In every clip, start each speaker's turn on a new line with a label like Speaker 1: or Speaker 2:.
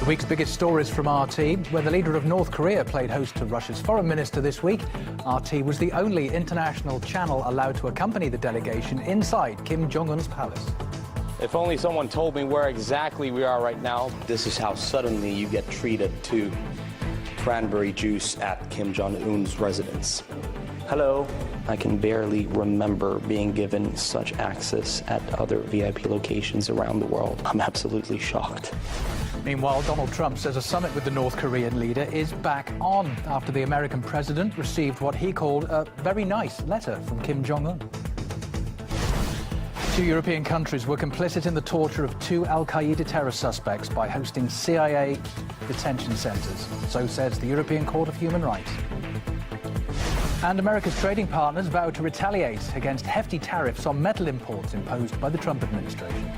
Speaker 1: Week's biggest stories from RT. When the leader of North Korea played host to Russia's foreign minister this week, RT was the only international channel allowed to accompany the delegation inside Kim Jong-Un's palace.
Speaker 2: If only someone told me where exactly we are right now. This is how suddenly you get treated to cranberry juice at Kim Jong-Un's residence. Hello. I can barely remember being given such access at other VIP locations around the world. I'm absolutely shocked.
Speaker 1: Meanwhile, Donald Trump says a summit with the North Korean leader is back on after the American president received what he called a very nice letter from Kim Jong-Un. 2 European countries were complicit in the torture of 2 al-Qaeda terror suspects by hosting CIA detention centers. So says the European Court of Human Rights. And America's trading partners vowed to retaliate against hefty tariffs on metal imports imposed by the Trump administration.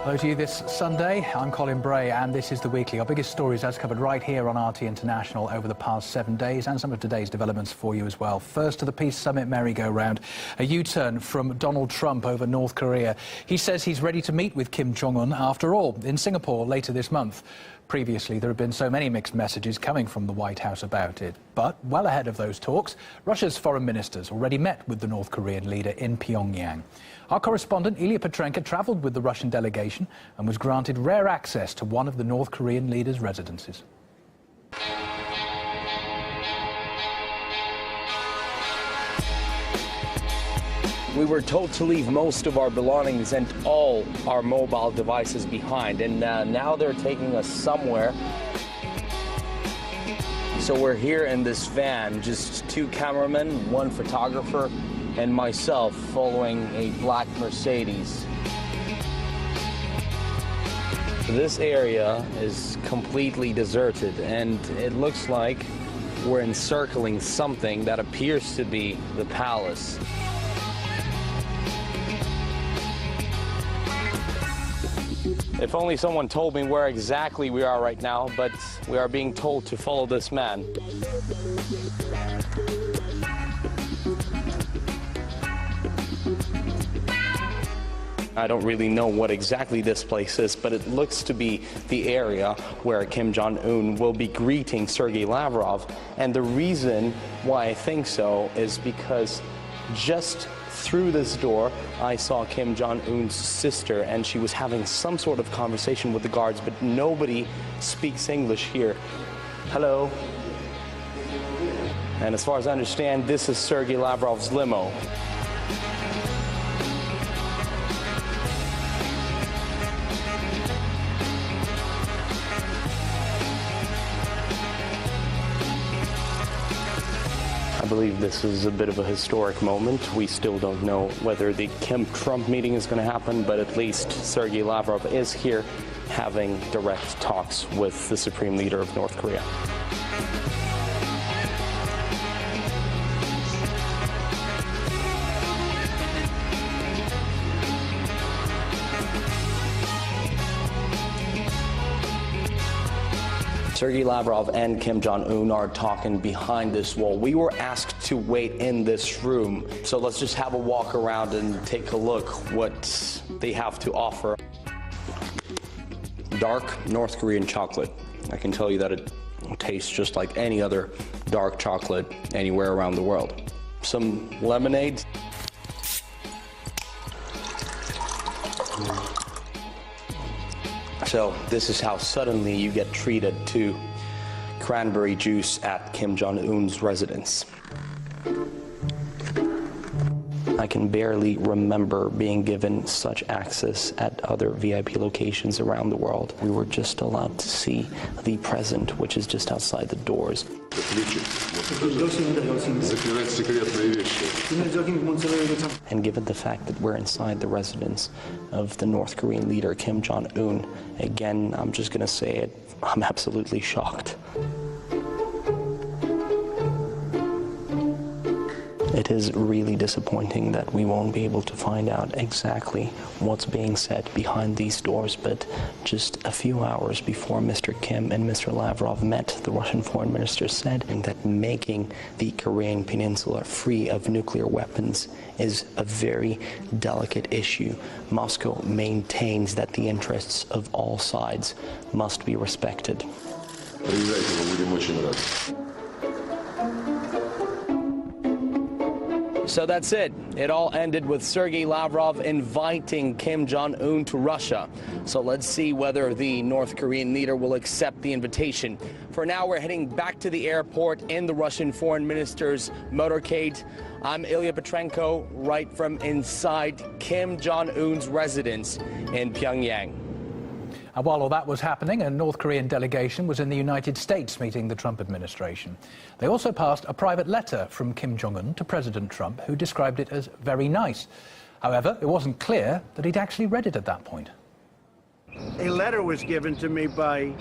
Speaker 1: Hello to you this Sunday. I'm Colin Bray, and this is The Weekly. Our biggest stories as covered right here on RT International over the past 7 days, and some of today's developments for you as well. First to the Peace Summit merry-go-round, a U-turn from Donald Trump over North Korea. He says he's ready to meet with Kim Jong-Un after all in Singapore later this month. Previously, there have been so many mixed messages coming from the White House about it. But well ahead of those talks, Russia's foreign ministers already met with the North Korean leader in Pyongyang. Our correspondent, Ilya Petrenko, travelled with the Russian delegation and was granted rare access to one of the North Korean leader's residences.
Speaker 2: We were told to leave most of our belongings and all our mobile devices behind, and now they're taking us somewhere. So we're here in this van, just 2 cameramen, 1 photographer, and myself following a black Mercedes. This area is completely deserted, and it looks like we're encircling something that appears to be the palace. If only someone told me where exactly we are right now, but we are being told to follow this man. I don't really know what exactly this place is, but it looks to be the area where Kim Jong-Un will be greeting Sergei Lavrov. And the reason why I think so is because just through this door, I saw Kim Jong-un's sister, and she was having some sort of conversation with the guards, but nobody speaks English here. Hello. And as far as I understand, this is Sergei Lavrov's limo. I believe this is a bit of a historic moment. We still don't know whether the Kim-Trump meeting is going to happen, but at least Sergei Lavrov is here having direct talks with the Supreme Leader of North Korea. Sergei Lavrov and Kim Jong-un are talking behind this wall. We were asked to wait in this room, so let's just have a walk around and take a look what they have to offer. Dark North Korean chocolate. I can tell you that it tastes just like any other dark chocolate anywhere around the world. Some lemonade. So this is how suddenly you get treated to cranberry juice at Kim Jong-Un's residence. I can barely remember being given such access at other VIP locations around the world. We were just allowed to see the present, which is just outside the doors. And given the fact that we're inside the residence of the North Korean leader, Kim Jong-Un, again, I'm just going to say it, I'm absolutely shocked. It is really disappointing that we won't be able to find out exactly what's being said behind these doors, but just a few hours before Mr. Kim and Mr. Lavrov met, the Russian foreign minister said that making the Korean peninsula free of nuclear weapons is a very delicate issue. Moscow maintains that the interests of all sides must be respected. So that's it. It all ended with Sergei Lavrov inviting Kim Jong-Un to Russia. So let's see whether the North Korean leader will accept the invitation. For now, we're heading back to the airport in the Russian foreign minister's motorcade. I'm Ilya Petrenko, right from inside Kim Jong-un's residence in Pyongyang.
Speaker 1: And while all that was happening, a North Korean delegation was in the United States meeting the Trump administration. They also passed a private letter from Kim Jong-un to President Trump, who described it as very nice. However, it wasn't clear that he'd actually read it at that point.
Speaker 3: A letter was given to me by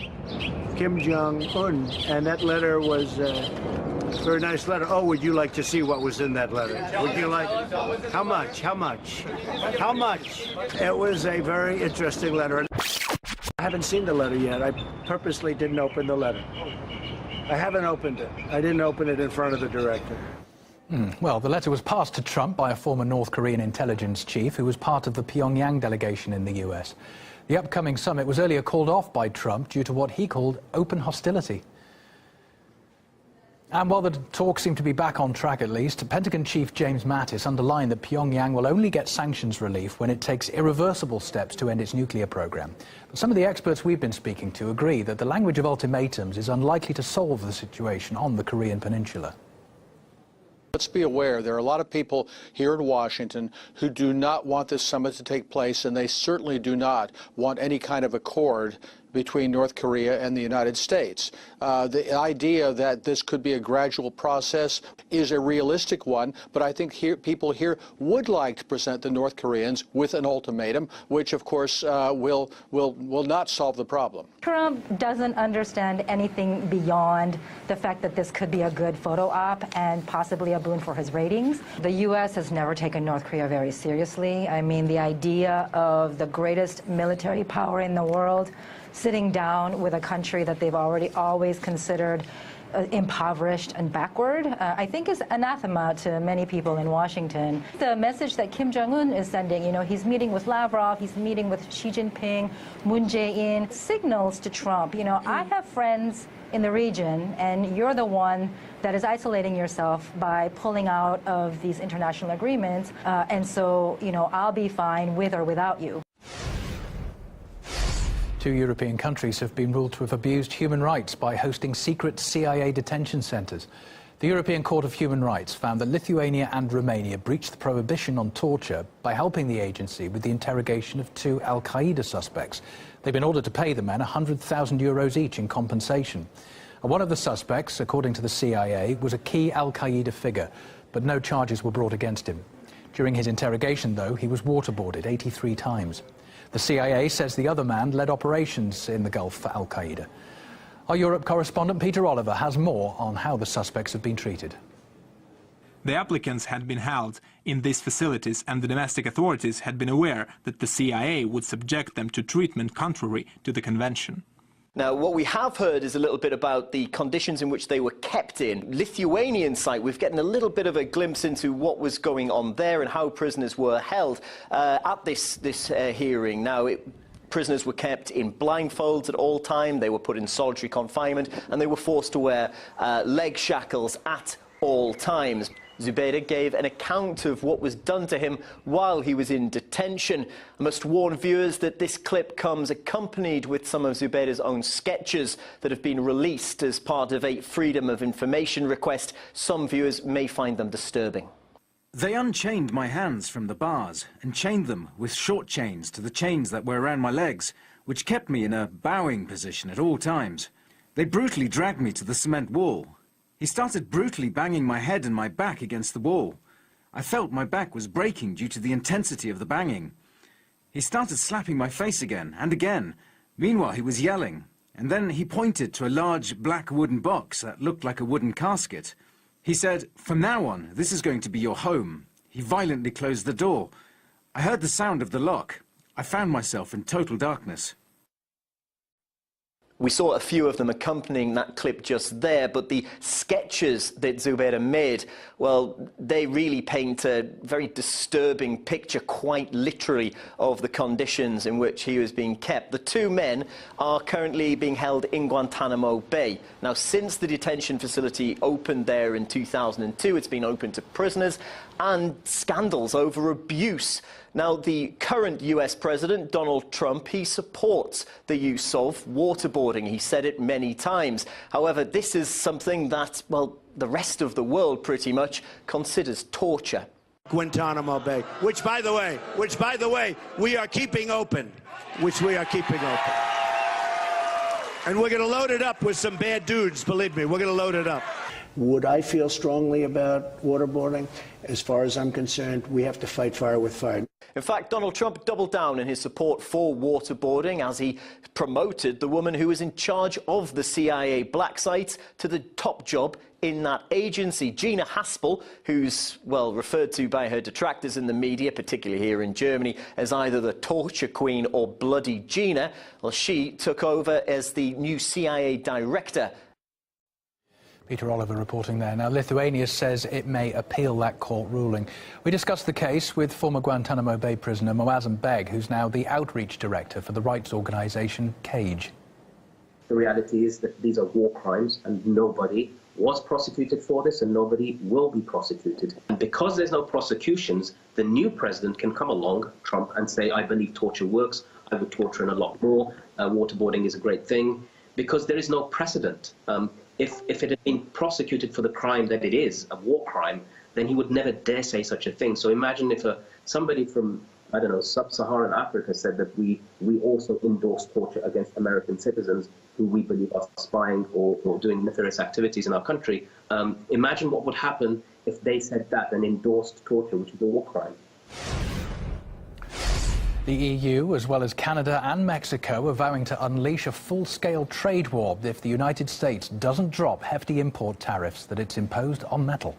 Speaker 3: Kim Jong-un, and that letter was a very nice letter. Oh, would you like to see what was in that letter? Would you like? How much? How much? How much? It was a very interesting letter. I haven't seen the letter yet. I purposely didn't open the letter. I haven't opened it. I didn't open it in front of the director.
Speaker 1: Well, the letter was passed to Trump by a former North Korean intelligence chief who was part of the Pyongyang delegation in the US. The upcoming summit was earlier called off by Trump due to what he called open hostility. And while the talks seem to be back on track at least, Pentagon Chief James Mattis underlined that Pyongyang will only get sanctions relief when it takes irreversible steps to end its nuclear program. But some of the experts we've been speaking to agree that the language of ultimatums is unlikely to solve the situation on the Korean peninsula.
Speaker 4: Let's be aware, there are a lot of people here in Washington who do not want this summit to take place, and they certainly do not want any kind of accord between North Korea and the United States. The idea that this could be a gradual process is a realistic one, but I think people here would like to present the North Koreans with an ultimatum, which of course will not solve the problem.
Speaker 5: Trump doesn't understand anything beyond the fact that this could be a good photo op and possibly a boon for his ratings. The U.S. has never taken North Korea very seriously. I mean, the idea of the greatest military power in the world sitting down with a country that they've always considered impoverished and backward, I think is anathema to many people in Washington. The message that Kim Jong-un is sending, you know, he's meeting with Lavrov, he's meeting with Xi Jinping, Moon Jae-in, signals to Trump, you know, I have friends in the region, and you're the one that is isolating yourself by pulling out of these international agreements, and so, you know, I'll be fine with or without you.
Speaker 1: 2 European countries have been ruled to have abused human rights by hosting secret CIA detention centres. The European Court of Human Rights found that Lithuania and Romania breached the prohibition on torture by helping the agency with the interrogation of 2 al-Qaeda suspects. They've been ordered to pay the men €100,000 each in compensation. And one of the suspects, according to the CIA, was a key al-Qaeda figure, but no charges were brought against him. During his interrogation, though, he was waterboarded 83 times. The CIA says the other man led operations in the Gulf for al-Qaeda. Our Europe correspondent Peter Oliver has more on how the suspects have been treated.
Speaker 6: The applicants had been held in these facilities, and the domestic authorities had been aware that the CIA would subject them to treatment contrary to the convention.
Speaker 7: Now, what we have heard is a little bit about the conditions in which they were kept in. Lithuanian site, we've gotten a little bit of a glimpse into what was going on there and how prisoners were held at this hearing. Now, prisoners were kept in blindfolds at all time, they were put in solitary confinement, and they were forced to wear leg shackles at all times. Zubaydah gave an account of what was done to him while he was in detention. I must warn viewers that this clip comes accompanied with some of Zubaydah's own sketches that have been released as part of a Freedom of Information request. Some viewers may find them disturbing.
Speaker 8: They unchained my hands from the bars and chained them with short chains to the chains that were around my legs, which kept me in a bowing position at all times. They brutally dragged me to the cement wall. He started brutally banging my head and my back against the wall. I felt my back was breaking due to the intensity of the banging. He started slapping my face again and again. Meanwhile, he was yelling, and then he pointed to a large black wooden box that looked like a wooden casket. He said, "From now on, this is going to be your home." He violently closed the door. I heard the sound of the lock. I found myself in total darkness.
Speaker 7: We saw a few of them accompanying that clip just there, but the sketches that Zubaida made, well, they really paint a very disturbing picture, quite literally, of the conditions in which he was being kept. The two men are currently being held in Guantanamo Bay. Now, since the detention facility opened there in 2002, it's been open to prisoners, and scandals over abuse. Now, the current US President, Donald Trump, he supports the use of waterboarding. He said it many times. However, this is something that, well, the rest of the world pretty much considers torture.
Speaker 3: Guantanamo Bay, which by the way, we are keeping open, And we're going to load it up with some bad dudes, believe me, we're going to load it up. Would I feel strongly about waterboarding? As far as I'm concerned, we have to fight fire with fire.
Speaker 7: In fact, Donald Trump doubled down in his support for waterboarding as he promoted the woman who was in charge of the CIA black sites to the top job in that agency. Gina Haspel, who's, well, referred to by her detractors in the media, particularly here in Germany, as either the torture queen or Bloody Gina, well, she took over as the new CIA director.
Speaker 1: Peter Oliver reporting there. Now, Lithuania says it may appeal that court ruling. We discussed the case with former Guantanamo Bay prisoner Moazzam Beg, who's now the outreach director for the rights organisation CAGE.
Speaker 9: The reality is that these are war crimes and nobody was prosecuted for this and nobody will be prosecuted. And because there's no prosecutions, the new president can come along, Trump, and say, I believe torture works, I would torture in a lot more, waterboarding is a great thing, because there is no precedent. If it had been prosecuted for the crime that it is, a war crime, then he would never dare say such a thing. So imagine if somebody from, I don't know, sub-Saharan Africa said that we also endorse torture against American citizens who we believe are spying or doing nefarious activities in our country. Imagine what would happen if they said that and endorsed torture, which is a war crime.
Speaker 1: The EU, as well as Canada and Mexico, are vowing to unleash a full-scale trade war if the United States doesn't drop hefty import tariffs that it's imposed on metal.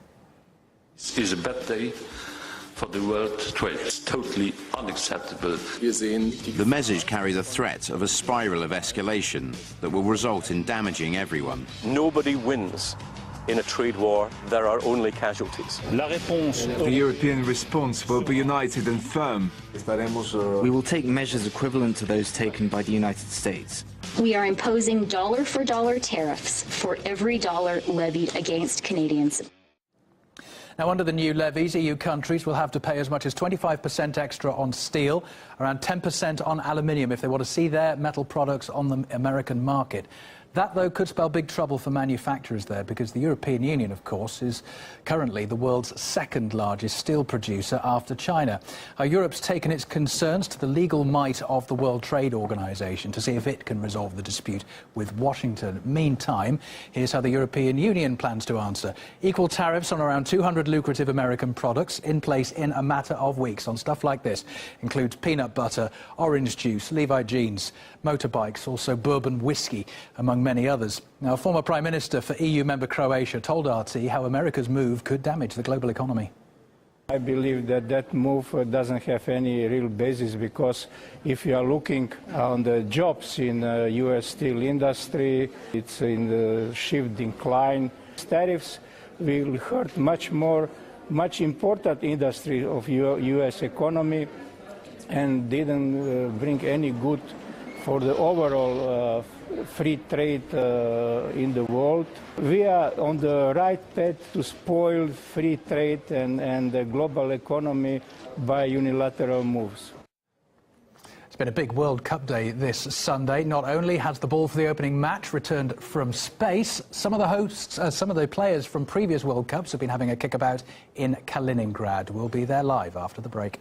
Speaker 10: This is a bad day for the world trade. It's totally unacceptable.
Speaker 11: The message carries a threat of a spiral of escalation that will result in damaging everyone.
Speaker 12: Nobody wins. In a trade war, there are only casualties.
Speaker 13: The European response will be united and firm.
Speaker 14: We will take measures equivalent to those taken by the United States.
Speaker 15: We are imposing dollar-for-dollar tariffs for every dollar levied against Canadians.
Speaker 1: Now, under the new levies, EU countries will have to pay as much as 25% extra on steel, around 10% on aluminium if they want to see their metal products on the American market. That, though, could spell big trouble for manufacturers there, because the European Union, of course, is currently the world's second largest steel producer after China. Europe's taken its concerns to the legal might of the World Trade Organization to see if it can resolve the dispute with Washington. Meantime, here's how the European Union plans to answer. Equal tariffs on around 200 lucrative American products in place in a matter of weeks on stuff like this. Includes peanut butter, orange juice, Levi jeans, motorbikes, also bourbon whiskey, among many others. Now, former Prime Minister for EU member Croatia told RT how America's move could damage the global economy.
Speaker 16: I believe that move doesn't have any real basis, because if you are looking on the jobs in U.S. steel industry, it's in the shift decline. Tariffs will hurt much important industry of U.S. economy and didn't bring any good for the overall free trade in the world. We are on the right path to spoil free trade and the global economy by unilateral moves.
Speaker 1: It's been a big World Cup day this Sunday. Not only has the ball for the opening match returned from space, some of the players from previous World Cups have been having a kickabout in Kaliningrad. We'll be there live after the break.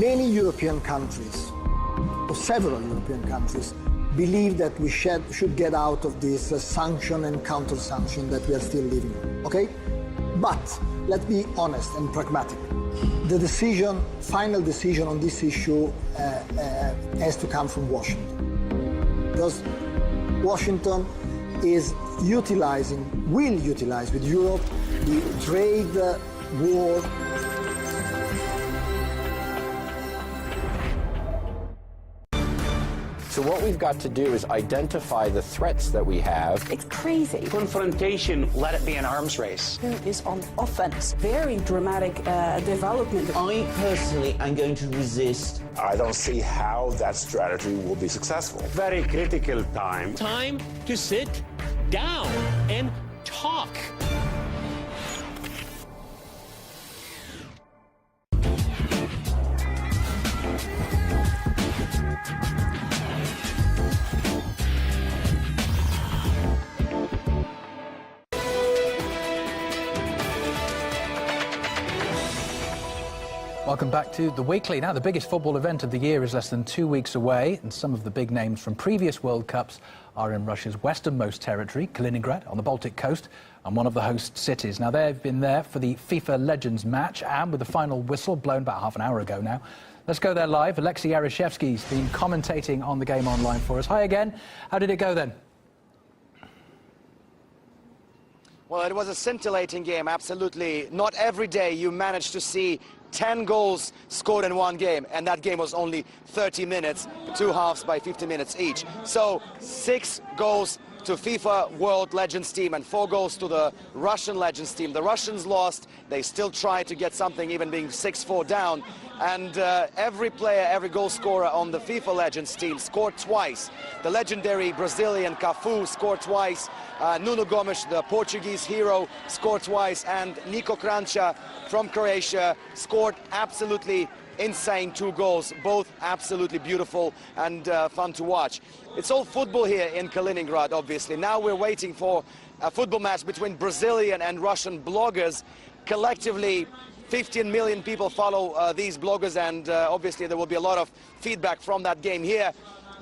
Speaker 17: Many European countries, or several European countries, believe that we should get out of this sanction and counter-sanction that we are still living in, okay? But let's be honest and pragmatic. The decision, final decision on this issue has to come from Washington. Because Washington will utilize with Europe the trade war.
Speaker 18: So what we've got to do is identify the threats that we have.
Speaker 19: It's crazy.
Speaker 20: Confrontation, let it be an arms race.
Speaker 19: Who is on offense? Very dramatic development.
Speaker 21: I personally am going to resist.
Speaker 22: I don't see how that strategy will be successful.
Speaker 20: Very critical time.
Speaker 23: Time to sit down and talk.
Speaker 1: Welcome back to The Weekly. Now, the biggest football event of the year is less than 2 weeks away, and some of the big names from previous World Cups are in Russia's westernmost territory, Kaliningrad, on the Baltic coast, and one of the host cities. Now, they've been there for the FIFA Legends match, and with the final whistle blown about half an hour ago now. Let's go there live. Alexei Yarashevsky's been commentating on the game online for us. Hi again. How did it go then?
Speaker 24: Well, it was a scintillating game, absolutely. Not every day you manage to see 10 goals scored in one game, and that game was only 30 minutes, 2 halves by 50 minutes each. So 6 goals to FIFA World Legends team and 4 goals to the Russian Legends team. The Russians lost. They still tried to get something, even being 6-4 down. And every player, every goal scorer on the FIFA Legends team scored twice. The legendary Brazilian Cafu scored twice. Nuno Gomes, the Portuguese hero, scored twice. And Niko Kranjčar from Croatia scored absolutely insane 2 goals, both absolutely beautiful and fun to watch. It's all football here in Kaliningrad, obviously. Now we're waiting for a football match between Brazilian and Russian bloggers. Collectively, 15 million people follow these bloggers, and obviously there will be a lot of feedback from that game here.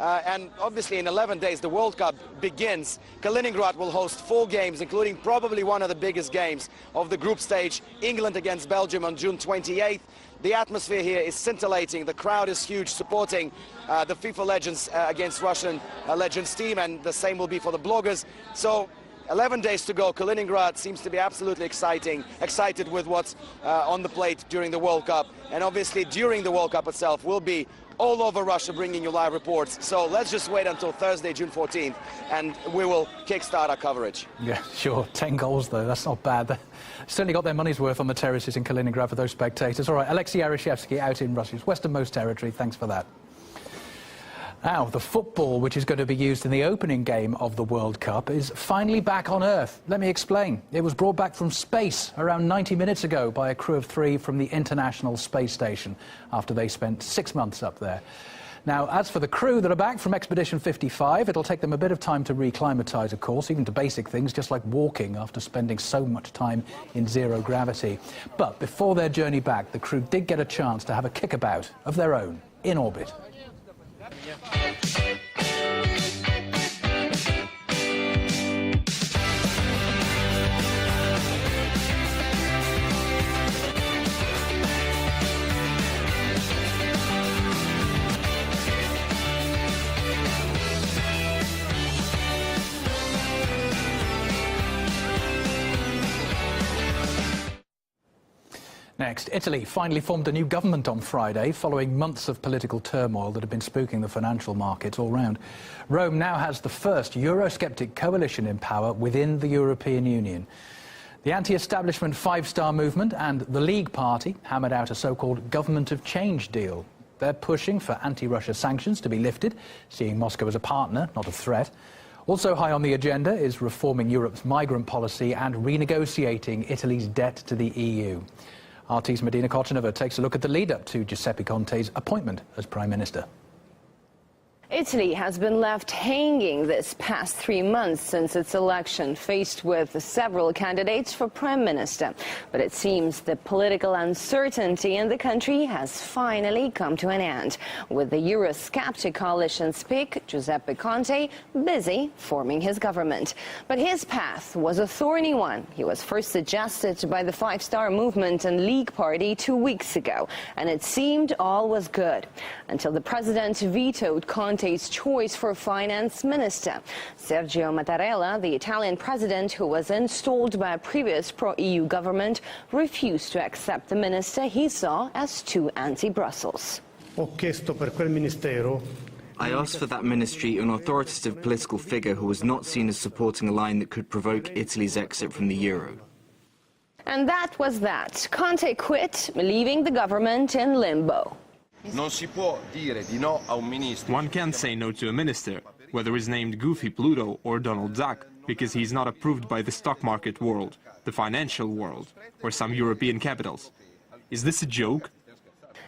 Speaker 24: And obviously in 11 days the World Cup begins. Kaliningrad will host 4 games, including probably one of the biggest games of the group stage, England against Belgium on June 28th. The atmosphere here is scintillating. The crowd is huge, supporting the FIFA Legends against Russian Legends team, and the same will be for the bloggers. So 11 days to go. Kaliningrad seems to be absolutely excited with what's on the plate during the World Cup. And obviously during the World Cup itself, we'll be all over Russia bringing you live reports. So let's just wait until Thursday, June 14th, and we will kickstart our coverage.
Speaker 1: Yeah, sure. 10 goals, though. That's not bad. They certainly got their money's worth on the terraces in Kaliningrad for those spectators. All right, Alexei Yarashevsky out in Russia's westernmost territory. Thanks for that. Now, the football, which is going to be used in the opening game of the World Cup, is finally back on Earth. Let me explain. It was brought back from space around 90 minutes ago by a crew of 3 from the International Space Station after they spent 6 months up there. Now, as for the crew that are back from Expedition 55, it'll take them a bit of time to reclimatise, of course, even to basic things, just like walking after spending so much time in zero gravity. But before their journey back, the crew did get a chance to have a kickabout of their own in orbit. Next, Italy finally formed a new government on Friday following months of political turmoil that had been spooking the financial markets all round. Rome now has the first Eurosceptic coalition in power within the European Union. The anti-establishment Five Star Movement and the League Party hammered out a so-called government of change deal. They're pushing for anti-Russia sanctions to be lifted, seeing Moscow as a partner, not a threat. Also high on the agenda is reforming Europe's migrant policy and renegotiating Italy's debt to the EU. RT's Medina Kotanova takes a look at the lead-up to Giuseppe Conte's appointment as Prime Minister.
Speaker 2: Italy has been left hanging this past 3 months since its election, faced with several candidates for prime minister. But it seems the political uncertainty in the country has finally come to an end, with the Eurosceptic coalition's pick, Giuseppe Conte, busy forming his government. But his path was a thorny one. He was first suggested by the Five Star Movement and League Party 2 weeks ago, and it seemed all was good, until the president vetoed Conte's choice for finance minister. Sergio Mattarella, the Italian president who was installed by a previous pro-EU government, refused to accept the minister he saw as too anti-Brussels.
Speaker 14: I asked for that ministry an authoritative political figure who was not seen as supporting a line that could provoke Italy's exit from the euro.
Speaker 2: And that was that. Conte quit, leaving the government in limbo.
Speaker 4: One can't say no to a minister, whether he's named Goofy Pluto or Donald Duck, because he's not approved by the stock market world, the financial world, or some European capitals. Is this a joke?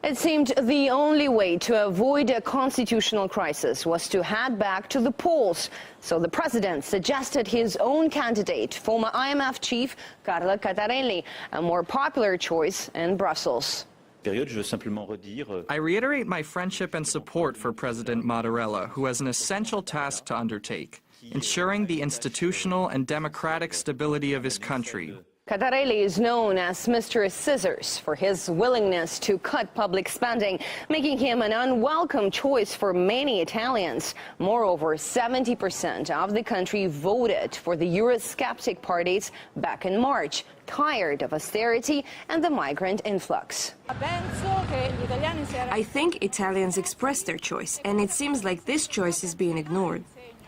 Speaker 2: It seemed the only way to avoid a constitutional crisis was to head back to the polls. So the president suggested his own candidate, former IMF chief Carlo Cottarelli, a more popular choice in Brussels.
Speaker 5: I reiterate my friendship and support for President Mattarella, who has an essential task to undertake, ensuring the institutional and democratic stability of his country.
Speaker 2: Cottarelli is known as Mr. Scissors for his willingness to cut public spending, making him an unwelcome choice for many Italians. Moreover, 70% of the country voted for the Eurosceptic parties back in March, tired of austerity and the migrant influx.
Speaker 6: I think Italians expressed their choice, and it seems like this choice is being ignored.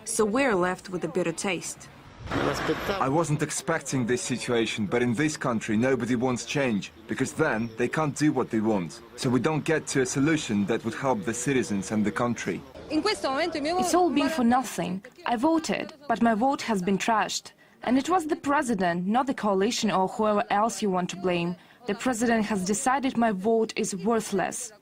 Speaker 6: So we're left with a bitter taste.
Speaker 13: I wasn't expecting this situation, but in this country nobody wants change, because then they can't do what they want. So we don't get to a solution that would help the citizens and the country.
Speaker 6: It's all been for nothing. I voted, but my vote has been trashed. And it was the president, not the coalition or whoever else you want to blame. The president has decided my vote is worthless.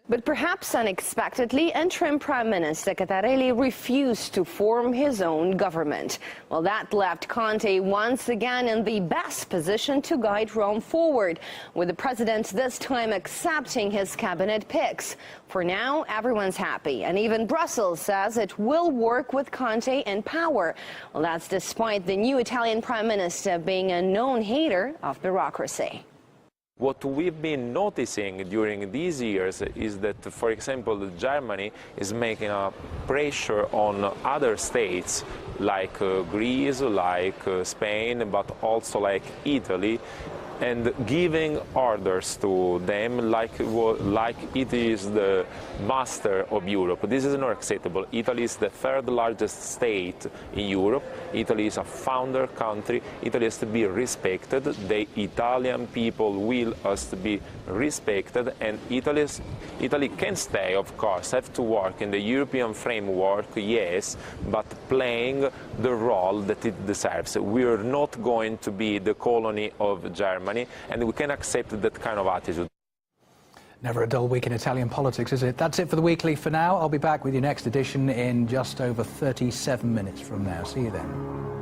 Speaker 2: But perhaps unexpectedly, interim Prime Minister Cottarelli refused to form his own government. Well, that left Conte once again in the best position to guide Rome forward, with the president this time accepting his cabinet picks. For now, everyone's happy, and even Brussels says it will work with Conte in power. Well, that's despite the new Italian Prime Minister being a known hater of bureaucracy.
Speaker 12: What we've been noticing during these years is that, for example, Germany is making a pressure on other states like Greece, like Spain, but also like Italy, and giving orders to them like it is the master of Europe. This is not acceptable. Italy is the third largest state in Europe. Italy is a founder country. Italy has to be respected. The Italian people will us to be respected, and Italy can stay, of course, have to work in the European framework, yes, but playing the role that it deserves. We are not going to be the colony of Germany, and we can accept that kind of attitude.
Speaker 1: Never a dull week in Italian politics, is it? That's it for the Weekly for now. I'll be back with your next edition in just over 37 minutes from now. See you then.